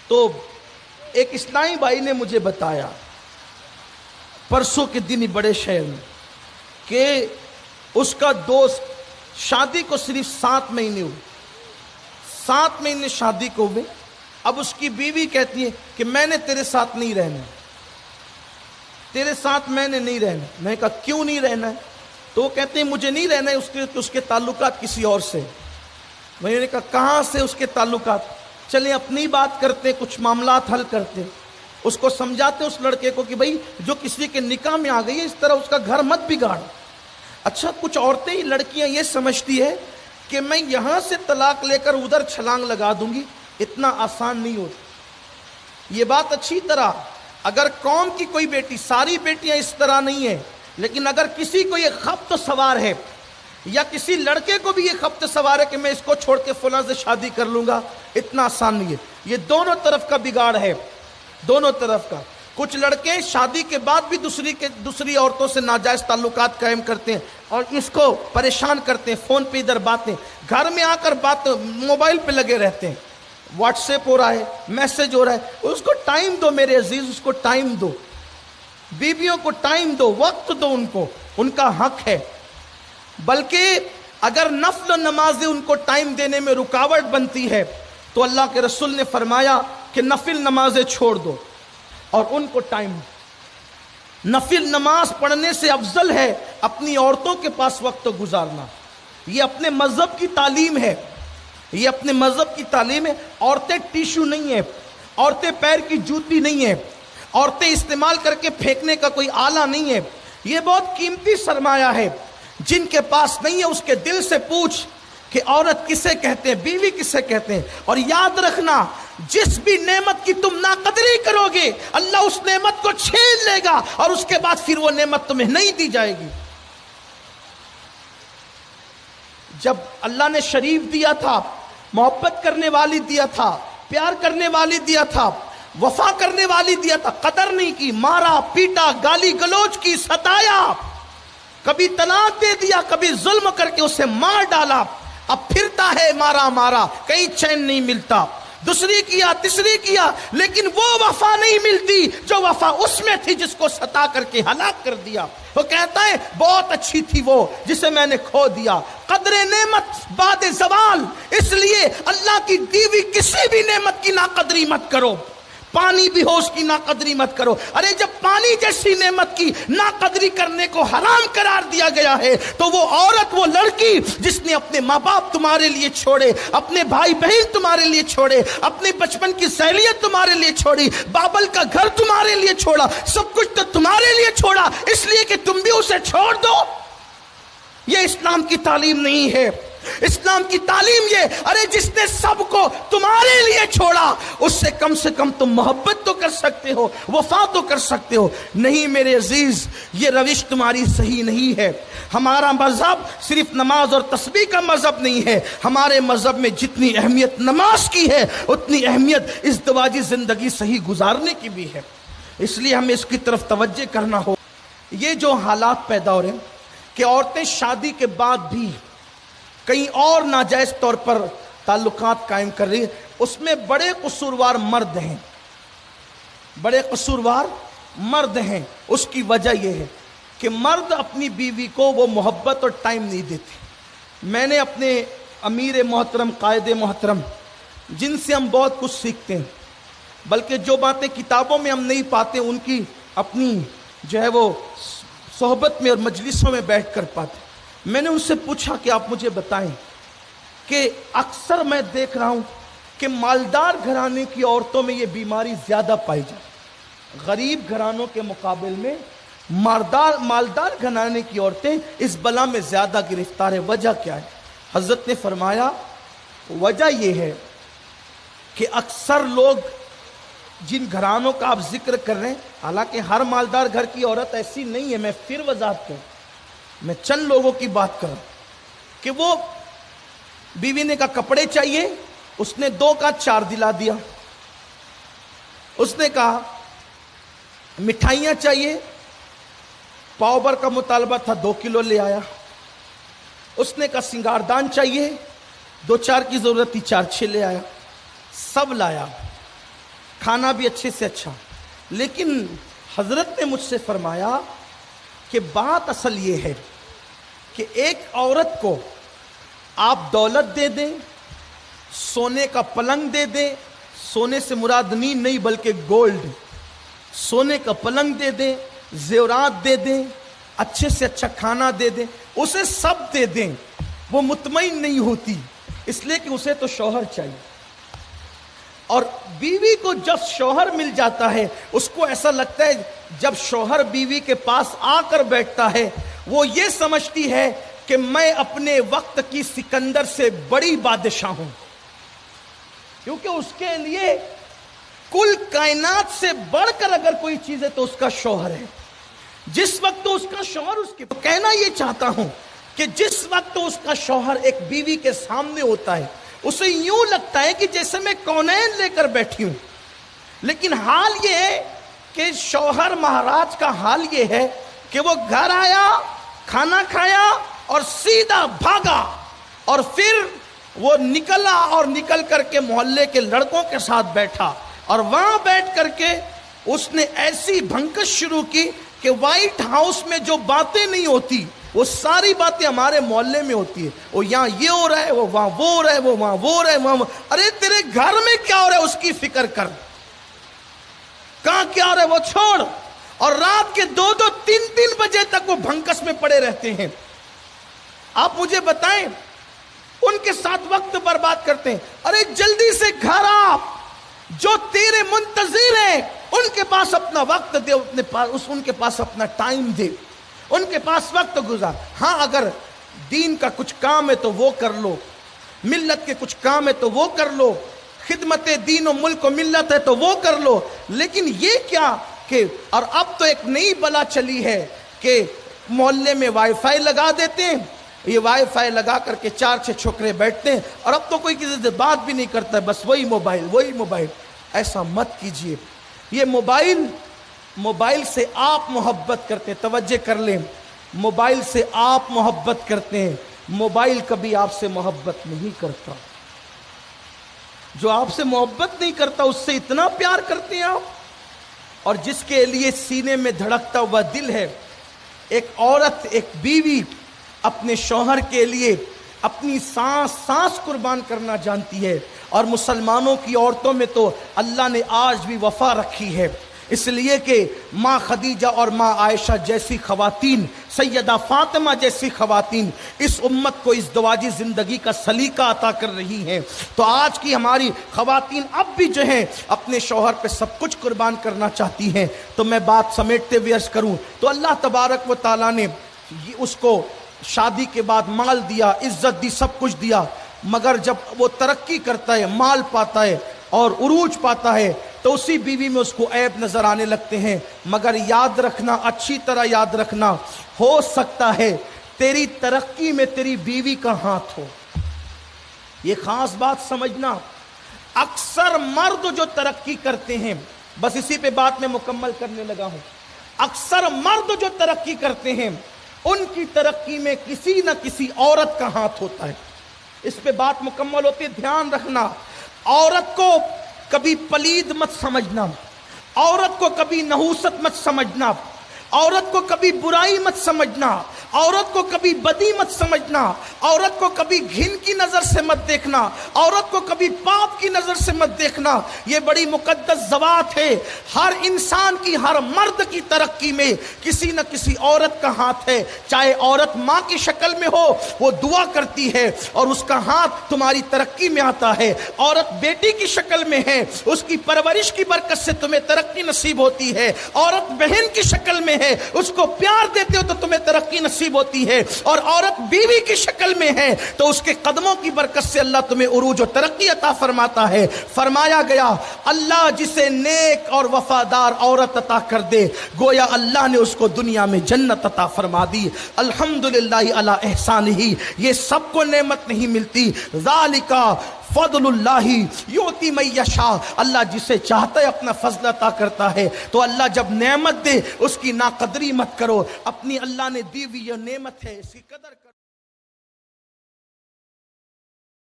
تو ایک اسلامی بھائی نے مجھے بتایا پرسوں کے دن ہی بڑے شہر میں کہ اس کا دوست شادی کو صرف 7 مہینے ہوئے، 7 مہینے شادی کو ہوئے، اب اس کی بیوی کہتی ہے کہ میں نے تیرے ساتھ نہیں رہنا، تیرے ساتھ میں نے نہیں رہنا۔ میں نے کہا کیوں نہیں رہنا ہے؟ تو وہ کہتے ہیں مجھے نہیں رہنا ہے، اس کے تعلقات کسی اور سے۔ میں نے کہا کہاں سے اس کے تعلقات؟ چلیں اپنی بات کرتے، کچھ معاملات حل کرتے، اس کو سمجھاتے اس لڑکے کو کہ بھائی جو کسی کے نکاح میں آ گئی ہے اس طرح اس کا گھر مت بگاڑ۔ اچھا کچھ عورتیں ہی لڑکیاں یہ سمجھتی ہے کہ میں یہاں سے طلاق لے کر ادھر چھلانگ لگا دوں گی، اتنا آسان نہیں ہوتا۔ یہ بات اچھی طرح اگر قوم کی کوئی بیٹی، ساری بیٹیاں اس طرح نہیں ہیں، لیکن اگر کسی کو یہ خبط سوار ہے یا کسی لڑکے کو بھی یہ خبط سوار ہے کہ میں اس کو چھوڑ کے فلاں سے شادی کر لوں گا، اتنا آسان نہیں ہے۔ یہ دونوں طرف کا بگاڑ ہے، دونوں طرف کا۔ کچھ لڑکے شادی کے بعد بھی دوسری عورتوں سے ناجائز تعلقات قائم کرتے ہیں اور اس کو پریشان کرتے ہیں، فون پہ ادھر باتیں، گھر میں آ کر بات موبائل پہ لگے رہتے ہیں، واٹس ایپ ہو رہا ہے، میسج ہو رہا ہے۔ اس کو ٹائم دو میرے عزیز، اس کو ٹائم دو، بیویوں کو ٹائم دو، وقت دو ان کو، ان کا حق ہے۔ بلکہ اگر نفل نمازیں ان کو ٹائم دینے میں رکاوٹ بنتی ہے تو اللہ کے رسول نے فرمایا کہ نفل نمازیں چھوڑ دو اور ان کو ٹائم دو۔ نفل نماز پڑھنے سے افضل ہے اپنی عورتوں کے پاس وقت گزارنا۔ یہ اپنے مذہب کی تعلیم ہے، یہ اپنے مذہب کی تعلیم ہے۔ عورتیں ٹیشو نہیں ہیں، عورتیں پیر کی جوتی نہیں ہیں، عورتیں استعمال کر کے پھینکنے کا کوئی آلہ نہیں ہے۔ یہ بہت قیمتی سرمایہ ہے۔ جن کے پاس نہیں ہے اس کے دل سے پوچھ کہ عورت کسے کہتے ہیں، بیوی کسے کہتے ہیں۔ اور یاد رکھنا جس بھی نعمت کی تم ناقدری کرو گے اللہ اس نعمت کو چھین لے گا اور اس کے بعد پھر وہ نعمت تمہیں نہیں دی جائے گی۔ جب اللہ نے شریف دیا تھا، محبت کرنے والی دیا تھا، پیار کرنے والی دیا تھا، وفا کرنے والی دیا تھا، قدر نہیں کی، مارا پیٹا، گالی گلوچ کی، ستایا، کبھی طلاق دے دیا، کبھی ظلم کر کے اسے مار ڈالا، اب پھرتا ہے مارا مارا، کہیں چین نہیں ملتا، دوسری کیا، تیسری کیا، لیکن وہ وفا نہیں ملتی جو وفا اس میں تھی جس کو ستا کر کے ہلاک کر دیا۔ وہ کہتا ہے بہت اچھی تھی وہ جسے میں نے کھو دیا۔ قدر نعمت بعد زوال، اس لیے اللہ کی دی ہوئی کسی بھی نعمت کی ناقدری مت کرو۔ پانی بھی ہو اس کی ناقدری مت کرو۔ ارے جب پانی جیسی نعمت کی ناقدری کرنے کو حرام قرار دیا گیا ہے تو وہ عورت، وہ لڑکی جس نے اپنے ماں باپ تمہارے لیے چھوڑے، اپنے بھائی بہن تمہارے لیے چھوڑے، اپنے بچپن کی سہیلیت تمہارے لیے چھوڑی، بابل کا گھر تمہارے لیے چھوڑا، سب کچھ تو تمہارے لیے چھوڑا، اس لیے کہ تم بھی اسے چھوڑ دو۔ یہ اسلام کی تعلیم نہیں ہے۔ اسلام کی تعلیم یہ، ارے جس نے سب کو تمہارے لیے چھوڑا اس سے کم تم محبت تو کر سکتے ہو، وفا تو کر سکتے ہو۔ نہیں میرے عزیز، یہ روش تمہاری صحیح نہیں ہے۔ ہمارا مذہب صرف نماز اور تسبیح کا مذہب نہیں ہے، ہمارے مذہب میں جتنی اہمیت نماز کی ہے اتنی اہمیت ازدواجی زندگی صحیح گزارنے کی بھی ہے۔ اس لیے ہمیں اس کی طرف توجہ کرنا ہو۔ یہ جو حالات پیدا ہو رہے ہیں کہ عورتیں شادی کے بعد بھی کہیں اور ناجائز طور پر تعلقات قائم کر رہی ہیں، اس میں بڑے قصوروار مرد ہیں، بڑے قصوروار مرد ہیں۔ اس کی وجہ یہ ہے کہ مرد اپنی بیوی کو وہ محبت اور ٹائم نہیں دیتے۔ میں نے اپنے امیر محترم، قائد محترم، جن سے ہم بہت کچھ سیکھتے ہیں، بلکہ جو باتیں کتابوں میں ہم نہیں پاتے ان کی اپنی جو ہے وہ صحبت میں اور مجلسوں میں بیٹھ کر پاتے۔ میں نے ان سے پوچھا کہ آپ مجھے بتائیں کہ اکثر میں دیکھ رہا ہوں کہ مالدار گھرانے کی عورتوں میں یہ بیماری زیادہ پائی جاتی، غریب گھرانوں کے مقابل میں مالدار گھرانے کی عورتیں اس بلا میں زیادہ گرفتار ہیں۔ وجہ کیا ہے؟ حضرت نے فرمایا وجہ یہ ہے کہ اکثر لوگ جن گھرانوں کا آپ ذکر کر رہے ہیں، حالانکہ ہر مالدار گھر کی عورت ایسی نہیں ہے، میں پھر وضاحت کروں، میں چند لوگوں کی بات کروں کہ وہ بیوی نے کہا کپڑے چاہیے، اس نے 2 کا 4 دلا دیا۔ اس نے کہا مٹھائیاں چاہیے، پاؤ بھر کا مطالبہ تھا 2 کلو لے آیا۔ اس نے کہا سنگاردان چاہیے، 2-4 کی ضرورت تھی 4-6 لے آیا، سب لایا۔ کھانا بھی اچھے سے اچھا. لیکن حضرت نے مجھ سے فرمایا کہ بات اصل یہ ہے کہ ایک عورت کو آپ دولت دے دیں, سونے کا پلنگ دے دیں, سونے سے مراد نیند نہیں بلکہ گولڈ, سونے کا پلنگ دے دیں, زیورات دے دیں, اچھے سے اچھا کھانا دے دیں, اسے سب دے دیں, وہ مطمئن نہیں ہوتی, اس لیے کہ اسے تو شوہر چاہیے. اور بیوی کو جب شوہر مل جاتا ہے اس کو ایسا لگتا ہے, جب شوہر بیوی کے پاس آ کر بیٹھتا ہے وہ یہ سمجھتی ہے کہ میں اپنے وقت کی سکندر سے بڑی بادشاہ ہوں, کیونکہ اس کے لیے کل کائنات سے بڑھ کر اگر کوئی چیز ہے تو اس کا شوہر ہے. جس وقت اس کا شوہر اس کے کہنا یہ چاہتا ہوں کہ جس وقت اس کا شوہر ایک بیوی کے سامنے ہوتا ہے اسے یوں لگتا ہے کہ جیسے میں کونین لے کر بیٹھی ہوں. لیکن حال یہ ہے کہ شوہر مہاراج کا حال یہ ہے کہ وہ گھر آیا, کھانا کھایا اور سیدھا بھاگا, اور پھر وہ نکلا اور نکل کر کے محلے کے لڑکوں کے ساتھ بیٹھا, اور وہاں بیٹھ کر کے اس نے ایسی بھنکش شروع کی کہ وائٹ ہاؤس میں جو باتیں نہیں ہوتی وہ ساری باتیں ہمارے محلے میں ہوتی ہے. وہ یہاں یہ ہو رہا ہے, وہ وہاں وہ ہو رہا ہے, وہ وہاں وہ ہو رہا ہے, وہاں. ارے تیرے گھر میں کیا ہو رہا ہے اس کی فکر کر, کہاں کیا ہو رہا ہے وہ چھوڑ. اور رات کے 2-2, 3-3 بجے تک وہ بھنکس میں پڑے رہتے ہیں. آپ مجھے بتائیں, ان کے ساتھ وقت برباد کرتے ہیں. ارے جلدی سے گھر آ, جو تیرے منتظر ہیں ان کے پاس اپنا وقت دے, ان کے پاس اپنا ٹائم دے, ان کے پاس وقت گزار. ہاں اگر دین کا کچھ کام ہے تو وہ کر لو, ملت کے کچھ کام ہے تو وہ کر لو, خدمت دین و ملک و ملت ہے تو وہ کر لو. لیکن یہ کیا کہ, اور اب تو ایک نئی بلا چلی ہے کہ محلے میں وائی فائی لگا دیتے ہیں, یہ وائی فائی لگا کر کے 4-6 چھوکرے بیٹھتے ہیں, اور اب تو کوئی کسی سے بات بھی نہیں کرتا ہے, بس وہی موبائل وہی موبائل. ایسا مت کیجئے. یہ موبائل سے آپ محبت کرتے ہیں, توجہ کر لیں, موبائل سے آپ محبت کرتے ہیں, موبائل کبھی آپ سے محبت نہیں کرتا. جو آپ سے محبت نہیں کرتا اس سے اتنا پیار کرتے ہیں آپ. اور جس کے لیے سینے میں دھڑکتا ہوا دل ہے, ایک عورت, ایک بیوی اپنے شوہر کے لیے اپنی سانس قربان کرنا جانتی ہے. اور مسلمانوں کی عورتوں میں تو اللہ نے آج بھی وفا رکھی ہے, اس لیے کہ ماں خدیجہ اور ماں عائشہ جیسی خواتین, سیدہ فاطمہ جیسی خواتین اس امت کو اس دواجی زندگی کا سلیقہ عطا کر رہی ہیں. تو آج کی ہماری خواتین اب بھی جو ہیں اپنے شوہر پہ سب کچھ قربان کرنا چاہتی ہیں. تو میں بات سمیٹتے ہوئے عرض کروں تو اللہ تبارک و تعالیٰ نے اس کو شادی کے بعد مال دیا, عزت دی, سب کچھ دیا, مگر جب وہ ترقی کرتا ہے, مال پاتا ہے اور عروج پاتا ہے تو اسی بیوی میں اس کو عیب نظر آنے لگتے ہیں. مگر یاد رکھنا, اچھی طرح یاد رکھنا, ہو سکتا ہے تیری ترقی میں تیری بیوی کا ہاتھ ہو. یہ خاص بات سمجھنا. اکثر مرد جو ترقی کرتے ہیں, بس اسی پہ بات میں مکمل کرنے لگا ہوں, اکثر مرد جو ترقی کرتے ہیں ان کی ترقی میں کسی نہ کسی عورت کا ہاتھ ہوتا ہے. اس پہ بات مکمل ہوتی ہے, دھیان رکھنا. عورت کو کبھی پلید مت سمجھنا, عورت کو کبھی نحوست مت سمجھنا, عورت کو کبھی برائی مت سمجھنا, عورت کو کبھی بدی مت سمجھنا, عورت کو کبھی گھن کی نظر سے مت دیکھنا, عورت کو کبھی پاپ کی نظر سے مت دیکھنا. یہ بڑی مقدس ذوات ہے. ہر انسان کی, ہر مرد کی ترقی میں کسی نہ کسی عورت کا ہاتھ ہے. چاہے عورت ماں کی شکل میں ہو, وہ دعا کرتی ہے اور اس کا ہاتھ تمہاری ترقی میں آتا ہے. عورت بیٹی کی شکل میں ہے, اس کی پرورش کی برکت سے تمہیں ترقی نصیب ہوتی ہے. عورت بہن کی شکل میں ہے, اس کو پیار دیتے ہو تو تمہیں ترقی نصیب ہوتی ہے. اور عورت بیوی کی شکل میں ہے تو اس کے قدموں کی برکت سے اللہ تمہیں عروج و ترقی عطا فرماتا ہے. فرمایا گیا اللہ جسے نیک اور وفادار عورت عطا کر دے گویا اللہ نے اس کو دنیا میں جنت عطا فرما دی. الحمدللہ علی احسانہ. یہ سب کو نعمت نہیں ملتی. ذالک فضل اللہ یؤتی من یشاء. اللہ جسے چاہتا ہے اپنا فضل عطا کرتا ہے. تو اللہ جب نعمت دے اس کی ناقدری مت کرو, اپنی اللہ نے دی ہوئی یہ نعمت ہے اس کی قدر کرو.